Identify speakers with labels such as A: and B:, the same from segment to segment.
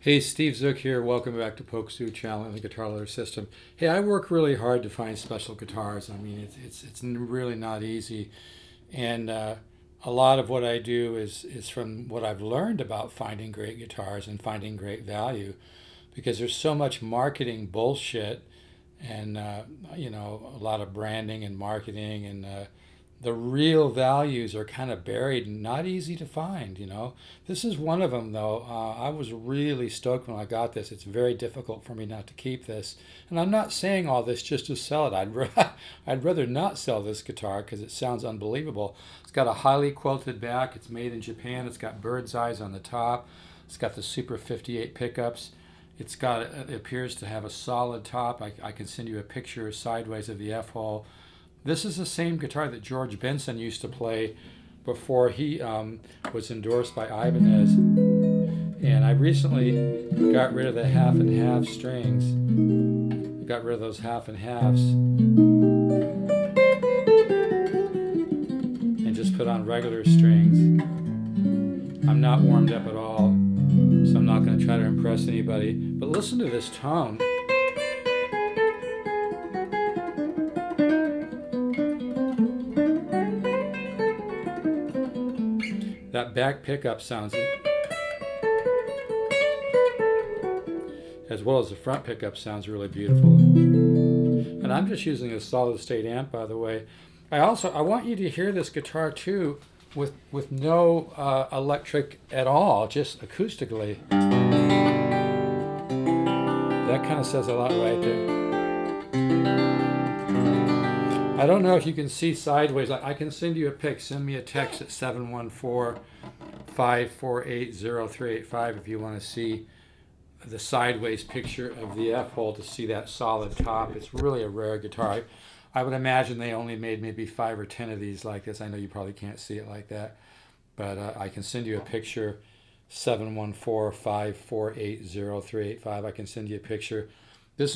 A: Hey, Steve Zook here. Welcome back to Pokesoo Channel and the Guitar Leather System. Hey, I work really hard to find special guitars. I mean, it's really not easy, and a lot of what I do is from what I've learned about finding great guitars and finding great value, because there's so much marketing bullshit, and a lot of branding and marketing, and the real values are kind of buried and not easy to find. This is one of them, though. I was really stoked when I got this. It's very difficult for me not to keep this. And I'm not saying all this just to sell it. I'd rather not sell this guitar because it sounds unbelievable. It's got a highly quilted back. It's made in Japan. It's got bird's eyes on the top. It's got the Super 58 pickups. It appears to have a solid top. I can send you a picture sideways of the F-hole. This is the same guitar that George Benson used to play before he was endorsed by Ibanez. And I recently got rid of the half and half strings. I got rid of those half and halves and just put on regular strings. I'm not warmed up at all, so I'm not going to try to impress anybody. But listen to this tone. That back pickup sounds, as well as the front pickup, sounds really beautiful. And I'm just using a solid state amp, by the way. I want you to hear this guitar too with no electric at all, just acoustically. That kind of says a lot right there. I don't know if you can see sideways. I can send you a pic. Send me a text at 714-548-0385 if you want to see the sideways picture of the F-hole, to see that solid top. It's really a rare guitar. I would imagine they only made maybe 5 or 10 of these like this. I know you probably can't see it like that, but I can send you a picture, 714-548-0385. I can send you a picture. This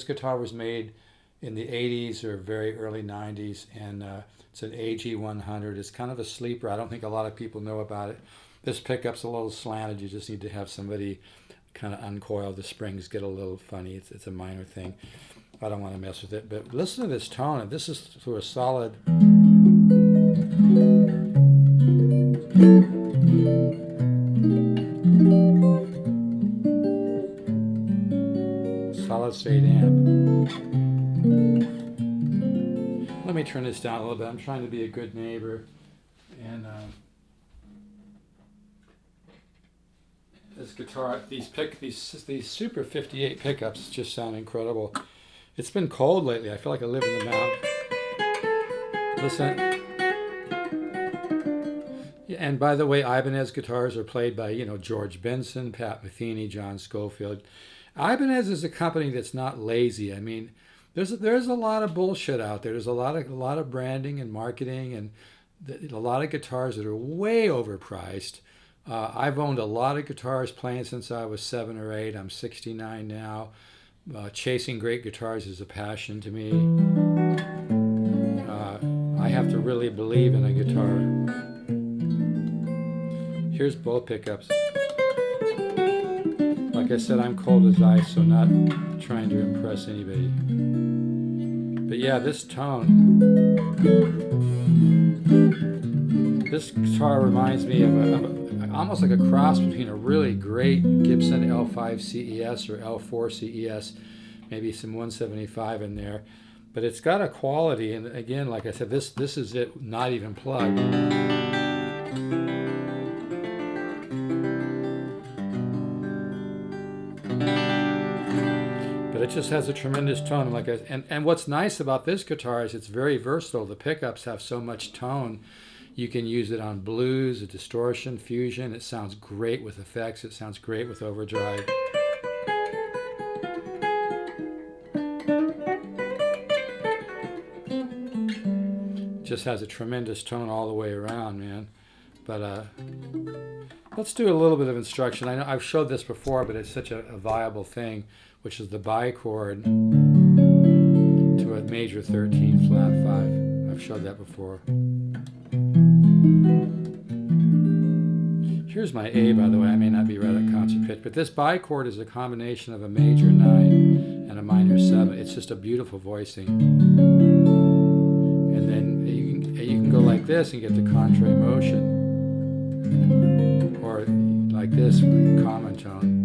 A: guitar was made in the 80s or very early 90s, and it's an AG 100. It's kind of a sleeper. I don't think a lot of people know about it. This pickup's a little slanted. You just need to have somebody kind of uncoil the springs, get a little funny. It's a minor thing. I don't want to mess with it, but listen to this tone. This is through a solid state amp. Let me turn this down a little bit. I'm trying to be a good neighbor, and this guitar, these Super 58 pickups just sound incredible. It's been cold lately. I feel like I live in the mountains. Listen. Yeah, and by the way, Ibanez guitars are played by George Benson, Pat Metheny, John Schofield. Ibanez is a company that's not lazy. I mean, there's a lot of bullshit out there. There's a lot of branding and marketing, and a lot of guitars that are way overpriced. I've owned a lot of guitars playing since I was 7 or 8. I'm 69 now. Chasing great guitars is a passion to me. I have to really believe in a guitar. Here's both pickups. Like I said, I'm cold as ice, so not trying to impress anybody. But yeah, this tone. This guitar reminds me of almost like a cross between a really great Gibson L5 CES or L4 CES, maybe some 175 in there. But it's got a quality, and again, like I said, this is it, not even plugged. But it just has a tremendous tone. And what's nice about this guitar is it's very versatile. The pickups have so much tone. You can use it on blues, a distortion, fusion. It sounds great with effects. It sounds great with overdrive. Just has a tremendous tone all the way around, man. But let's do a little bit of instruction. I know I've showed this before, but it's such a viable thing, which is the bichord to a major 13 flat 5. I've showed that before. Here's my A, by the way. I may not be right at concert pitch. But this bichord is a combination of a major 9 and a minor 7. It's just a beautiful voicing. And then you can go like this and get the contrary motion. Or like this, common tone.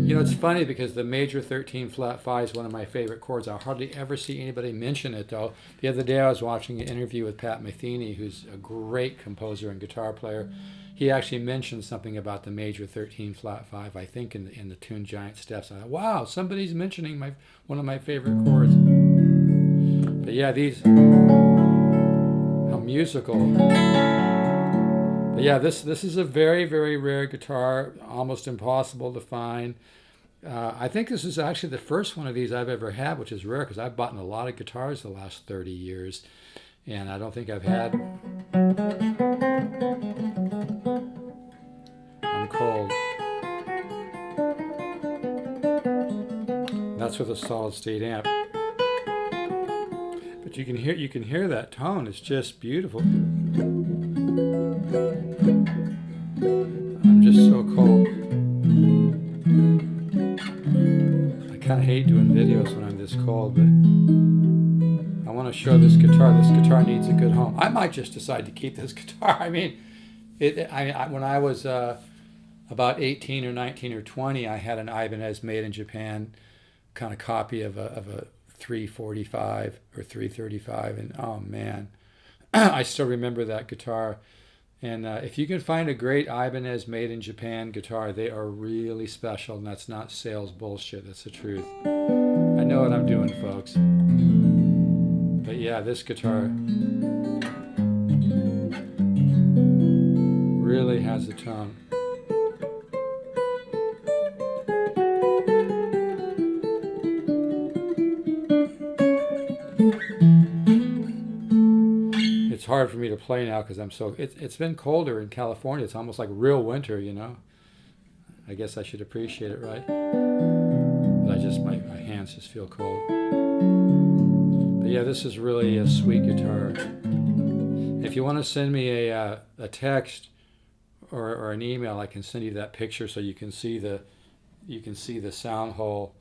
A: You know, it's funny because the major 13 flat 5 is one of my favorite chords. I hardly ever see anybody mention it, though. The other day I was watching an interview with Pat Metheny, who's a great composer and guitar player. He actually mentioned something about the major 13 flat 5, I think, in the tune Giant Steps. I thought, wow, somebody's mentioning one of my favorite chords. But yeah, these, how musical. But yeah, this is a very, very rare guitar, almost impossible to find. I think this is actually the first one of these I've ever had, which is rare because I've bought a lot of guitars the last 30 years, and I don't think I've had. I'm cold. That's with a solid state amp. But you can hear that tone. It's just beautiful. I'm just so cold. I kind of hate doing videos when I'm this cold, but I want to show this guitar. This guitar needs a good home. I might just decide to keep this guitar. I mean, when I was about 18 or 19 or 20, I had an Ibanez made in Japan kind of copy of a 345 or 335, and oh man, I still remember that guitar. And if you can find a great Ibanez made in Japan guitar, they are really special, and that's not sales bullshit, that's the truth. I know what I'm doing, folks. But yeah, this guitar really has a tone. It's hard for me to play now because it's been colder in California. It's almost like real winter, you know. I guess I should appreciate it, right? But my hands just feel cold. But yeah, this is really a sweet guitar. If you want to send me a text or an email, I can send you that picture so you can see the sound hole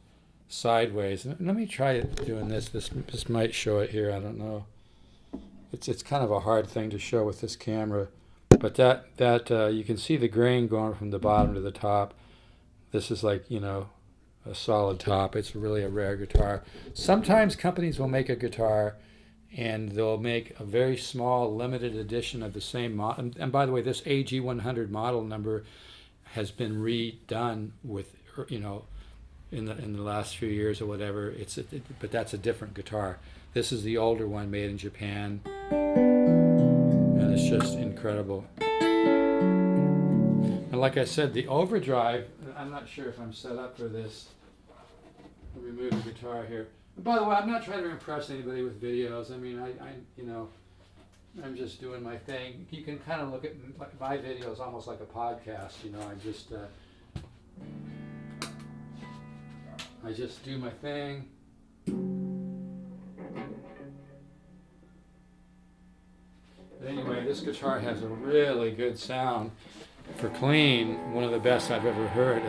A: sideways. Let me try doing this. This might show it here. I don't know. It's kind of a hard thing to show with this camera, but that you can see the grain going from the bottom to the top. This is like, you know, a solid top. It's really a rare guitar. Sometimes companies will make a guitar and they'll make a very small limited edition of the same model. And by the way, this AG100 model number has been redone with, you know, in the last few years or whatever. But that's a different guitar. This is the older one made in Japan, and it's just incredible. And like I said, the overdrive, I'm not sure if I'm set up for this. I'll remove the guitar here. And by the way, I'm not trying to impress anybody with videos. I mean, I'm just doing my thing. You can kind of look at my videos almost like a podcast, you know. I just do my thing. But anyway, this guitar has a really good sound. For clean, one of the best I've ever heard.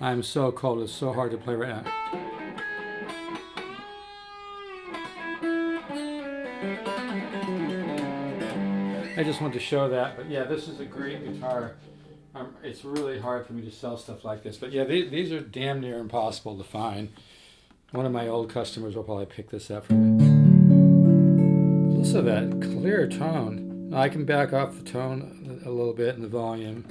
A: I'm so cold, it's so hard to play right now. I just wanted to show that, but yeah, this is a great guitar. It's really hard for me to sell stuff like this, but yeah, these are damn near impossible to find. One of my old customers will probably pick this up for me. Listen to that clear tone. Now I can back off the tone a little bit in the volume.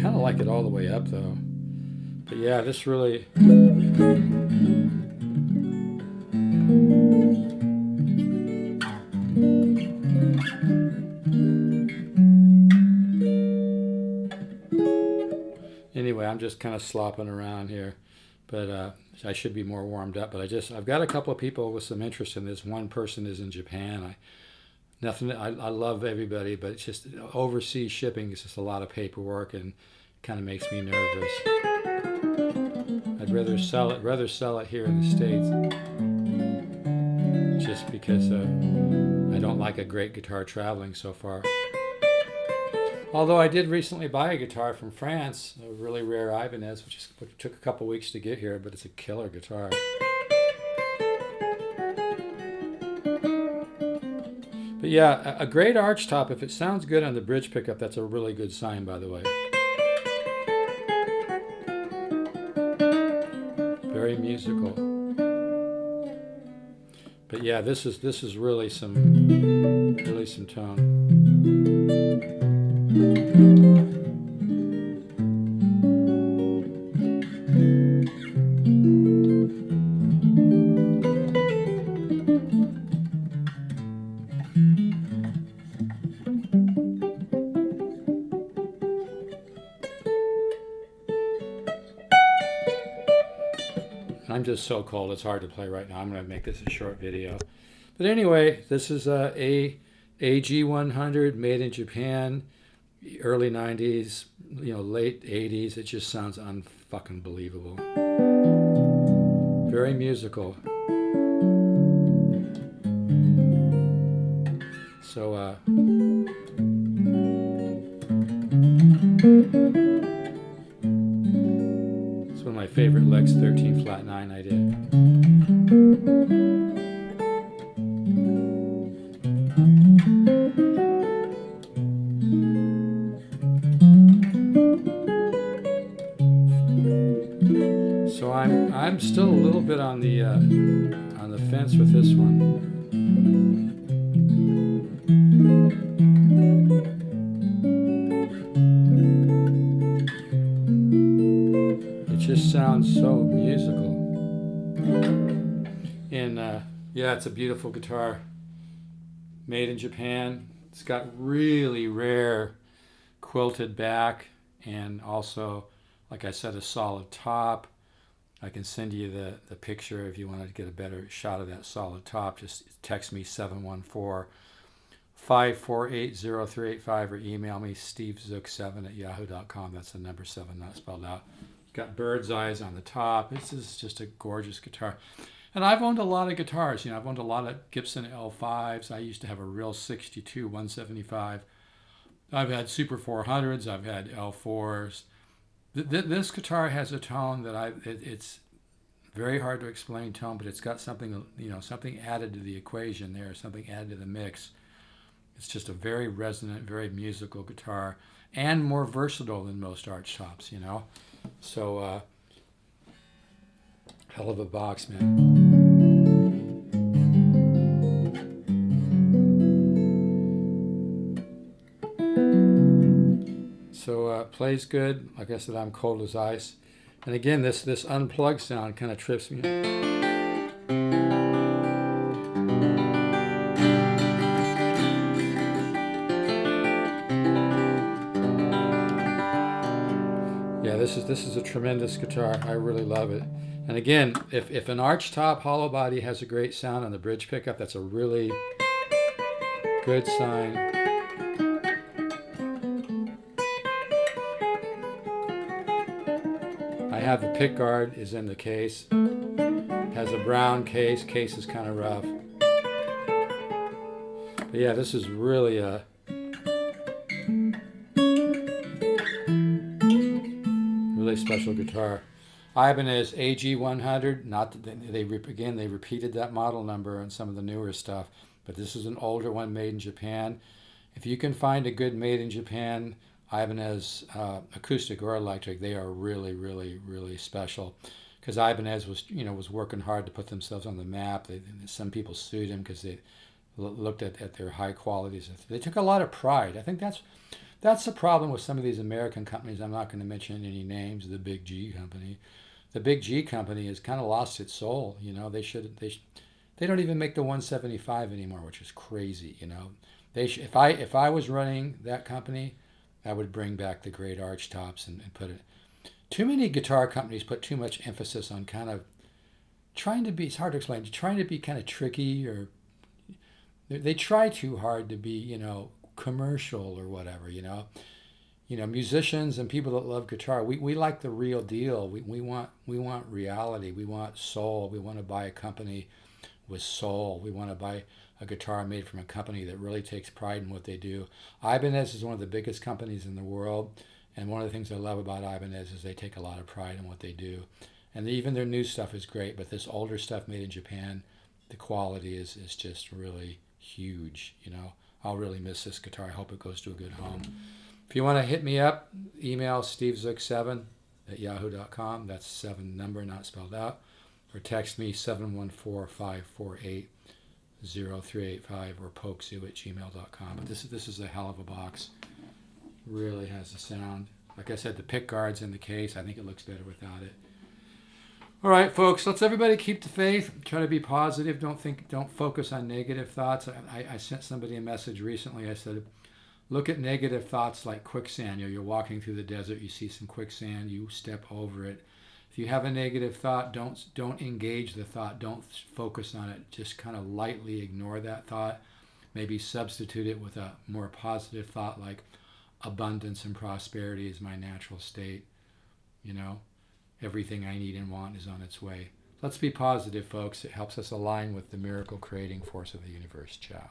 A: I like it all the way up though. But yeah, this really... Anyway, I'm just kind of slopping around here, but I should be more warmed up. But I've got a couple of people with some interest in this. One person is in Japan. I love everybody, but it's just overseas shipping is just a lot of paperwork and kind of makes me nervous. I'd rather sell it here in the States, just because I don't like a great guitar traveling so far. Although I did recently buy a guitar from France, a really rare Ibanez, which took a couple weeks to get here, but it's a killer guitar. But yeah, a great Archtop, if it sounds good on the bridge pickup, that's a really good sign, by the way. Very musical. But yeah, this is really some tone. I'm just so cold, it's hard to play right now. I'm going to make this a short video. But anyway, this is a AG100 made in Japan, early 90s, late 80s. It just sounds unfucking believable. Very musical. So, it's one of my favorite licks, 13 flat 9 I did. So I'm still a little bit on the fence with this one. It just sounds so musical. And yeah, it's a beautiful guitar. Made in Japan. It's got really rare quilted back and also, like I said, a solid top. I can send you the picture if you want to get a better shot of that solid top. Just text me 714-548-0385 or email me stevezook7@yahoo.com. That's the number 7, not spelled out. Got bird's eyes on the top. This is just a gorgeous guitar. And I've owned a lot of guitars. I've owned a lot of Gibson L5s. I used to have a real 62 175. I've had Super 400s. I've had L4s. This guitar has a tone that it's very hard to explain tone, but it's got something, something added to the equation there, something added to the mix. It's just a very resonant, very musical guitar and more versatile than most Archtops, So, hell of a box, man. So plays good. Like I said, I'm cold as ice. And again, this unplugged sound kind of trips me. Yeah, this is a tremendous guitar. I really love it. And again, if an Archtop hollow body has a great sound on the bridge pickup, that's a really good sign. I have the pick guard is in the case. Has a brown case. Case is kind of rough. But yeah, this is really a really special guitar. Ibanez AG100. Not that they repeated that model number on some of the newer stuff, but this is an older one made in Japan. If you can find a good made in Japan Ibanez acoustic or electric, they are really, really, really special. Because Ibanez was working hard to put themselves on the map. Some people sued him because looked at their high qualities. They took a lot of pride. I think that's the problem with some of these American companies. I'm not going to mention any names. The Big G company, the Big G company has kind of lost its soul. You know, they don't even make the 175 anymore, which is crazy. You know, if I was running that company, I would bring back the great Archtops and put it. Too many guitar companies put too much emphasis on kind of trying to be. It's hard to explain. Trying to be kind of tricky, or they try too hard to be, commercial or whatever. Musicians and people that love guitar, we like the real deal. We want reality. We want soul. We want to buy a company with soul. We want to buy a guitar made from a company that really takes pride in what they do. Ibanez is one of the biggest companies in the world, and one of the things I love about Ibanez is they take a lot of pride in what they do. And even their new stuff is great, but this older stuff made in Japan, the quality is just really huge. I'll really miss this guitar. I hope it goes to a good home. If you want to hit me up, email stevezook7@yahoo.com. That's 7 number, not spelled out. Or text me 714-548-0385 or pokesoo@gmail.com. But this is a hell of a box. Really has a sound. Like I said, the pick guard's in the case. I think it looks better without it. All right, folks, let's everybody keep the faith. Try to be positive. Don't focus on negative thoughts. I sent somebody a message recently. I said, look at negative thoughts like quicksand. You're walking through the desert, you see some quicksand, you step over it. If you have a negative thought, don't engage the thought. Don't focus on it. Just kind of lightly ignore that thought. Maybe substitute it with a more positive thought like abundance and prosperity is my natural state. Everything I need and want is on its way. Let's be positive, folks. It helps us align with the miracle creating force of the universe. Ciao.